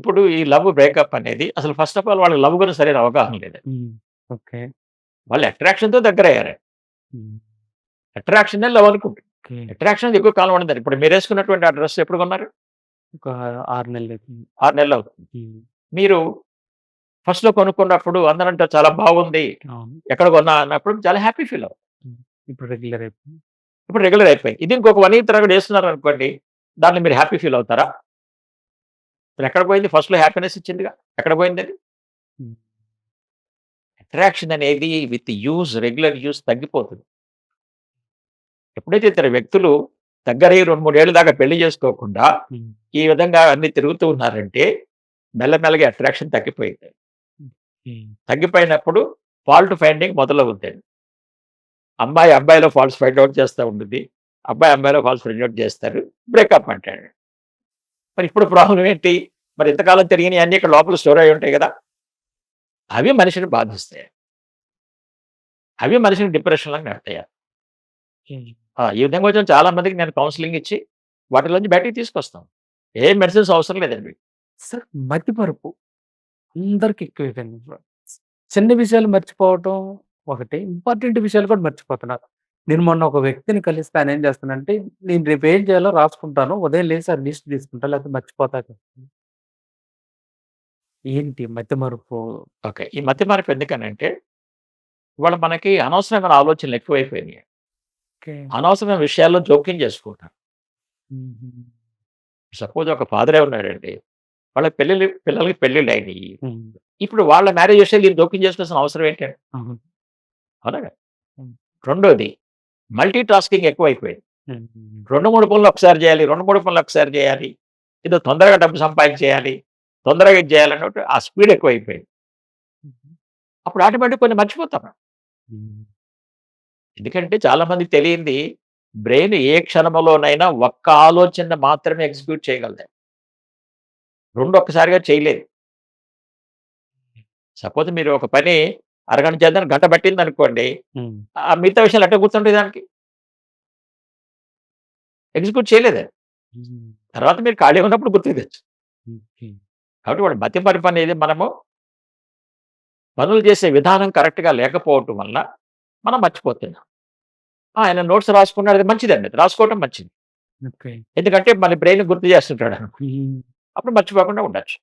ఇప్పుడు ఈ love breakup అనేది అసలు ఫస్ట్ ఆఫ్ ఆల్ వాళ్ళకి లవ్ గురించి సరైన అవగాహన లేదు. హ్మ్. ఓకే. వాళ్ళు అట్రాక్షన్‌తో దగ్గరయ్యారు. హ్మ్. అట్రాక్షనే లవ్ అనుకుంటారు. ఓకే. అట్రాక్షన్ అనేది ఎక్కువ కాలం ఉండదండి. ఇప్పుడు మీరేసుకున్నటువంటి ఆ డ్రెస్ ఎప్పుడు కొన్నారు? ఒక 6 నెలలయితుంది. 6 నెలలవుతుంది. హ్మ్. మీరు ఫస్ట్‌లో కొనుక్కున్నప్పుడు అందరంటారు చాలా బాగుంది. అవును. ఎక్కడ కొన్నా అన్నప్పుడు చాలా హ్యాపీ ఫీల్ అవుతారు. హ్మ్. ఇప్పుడు రెగ్యులర్ అయిపోయింది. ఇప్పుడు రెగ్యులర్ అయిపోయింది. ఇది ఇంకొక 1 ఇయర్ తర్వాత వేసుకున్నారనుకోండి, దాంట్లో మీరు హ్యాపీ ఫీల్ అవుతారా? ఎక్కడ పోయింది? ఫస్ట్‌లో హ్యాపీనెస్ ఇచ్చిందిగా. ఎక్కడ పోయిందది? హ్మ్. అట్రాక్షన్ అనేది విత్ రెగ్యులర్ యూజ్ తగ్గిపోతుంది. ఎప్పుడైతే ఇద్దరు వ్యక్తులు దగ్గరయ్యి 2, 3 ఏళ్ల దాకా పెళ్లి చేసుకోకుండా, హ్మ్. ఈ విధంగా అన్ని తిరుగుతూ ఉన్నారంటే, మెల్లమెల్లగా అట్రాక్షన్ తగ్గిపోయింది. హ్మ్. తగ్గిపోయినప్పుడు ఫాల్ట్ ఫైండింగ్ మొదలవుద్దండి. అమ్మాయి అబ్బాయిలో ఫాల్ట్స్ ఫైండ్ ఔట్ చేస్తా ఉండుద్ది. అబ్బాయి అమ్మాయిలో ఫాల్ట్స్ ఫైండ్ ఔట్ చేస్తారు. బ్రేకప్ అంటాడు. మరి ఇప్పుడు ప్రాబ్లమ్ ఏంటి? మరి ఇంతకాలం తిరిగినయన్నీ ఇక్కడ లోపల స్టోర్ అయ్యి ఉంటాయి గదా! అవి మనిషిని బాధిస్తాయి. అవి మనిషిని డిప్రెషన్‌లోకి నెడతాయి. హ్మ్. ఈ విధంగా వచ్చిన చాలా మందికి నేను కౌన్సెలింగ్ ఇచ్చి వాటిలోంచి బయటికి తీసుకొస్తాం. ఏ మెడిసిన్స్ అవసరం లేదండి. సార్ మతిమరుపు అందరికి ఎక్కువైపోయింది ఇప్పుడు. చిన్న విషయాలు మర్చిపోవటం ఒకటి. ఇంపార్టెంట్ విషయాలు కూడా మర్చిపోతున్నారు. నేను మొన్న ఒక వ్యక్తిని కలిస్తే ఆయన ఏం చేస్తున్నాడంటే, నేను రేపు ఏం చేయాలో రాసుకుంటాను. ఉదయం లేసి ఆ లిస్ట్ తీసుకుంటా. లేకపోతే మర్చిపోతా. ఏంటి మతిమరుపు? ఓకే. ఈ మతిమరుపు ఎందుకనంటే, ఇవాళ మనకి అనవసరమైన ఆలోచనలు ఎక్కువైపోయినాయి. ఓకే. అనవసరమైన విషయాల్లో జోక్యం చేసుకుంటాం. హుహు. సపోజ్ ఒక ఫాదరే ఉన్నాడండి. వాళ్ళ పిల్లలకి పెళ్ళిళ్ళయినియి. హ్మ్. ఇప్పుడు వాళ్ళ మ్యారేజ్ విషయాలు ఈయన జోక్యం చేసుకోవాల్సిన అవసరం ఏంటండి? అవును. అవునా కదా! హ్మ్. రెండోది మల్టీ టాస్కింగ్ ఎక్కువైపోయింది. హ్మ్. 2, 3 పనులు ఒకసారి చేయాలి. 2, 3 పనులు ఒకసారి చేయాలి. ఏదో తొందరగా డబ్బు సంపాదించేయాలి. తొందరగా ఇది చేయాలన్నట్టు ఆ స్పీడ్ ఎక్కువైపోయింది. హుహు. అప్పుడు ఆటోమేటిక్‌గా కొన్ని మర్చిపోతాం. హ్మ్. ఎందుకంటే చాలా మందికి తెలియంది బ్రెయిన్ ఏ క్షణంలోనైనా ఒక్క ఆలోచనను మాత్రమే ఎగ్జిక్యూట్ చేయగలదు. 2 ఒక్కసారిగా చేయలేదు. సపోజ్ మీరు ఒక పని అరగంట చేద్దానికి గంట పట్టిందనుకోండి. హ్మ్. మిగతా విషయాలు ఎట్లా గుర్తుంటాయి దానికి? ఎగ్జిక్యూట్ చేయలేదది. హ్మ్. తర్వాత మీరు ఖాళీగా ఉన్నప్పుడు గుర్తుకు తెచ్చు. ఓకే. కాబట్టి వాడి మతిమరుపు అనేది మనము పనులు చేసే విధానం కరెక్ట్‌గా లేకపోవటం వల్ల మనం మర్చిపోతున్నాం. ఆయన నోట్స్ రాసుకున్నాడు అది మంచిదండి. అది రాసుకోవటం మంచిది. ఓకే. ఎందుకంటే మన బ్రెయిన్ గుర్తు చేస్తుంటాడు. హ్మ్. అప్పుడు మర్చిపోకుండా ఉండొచ్చు.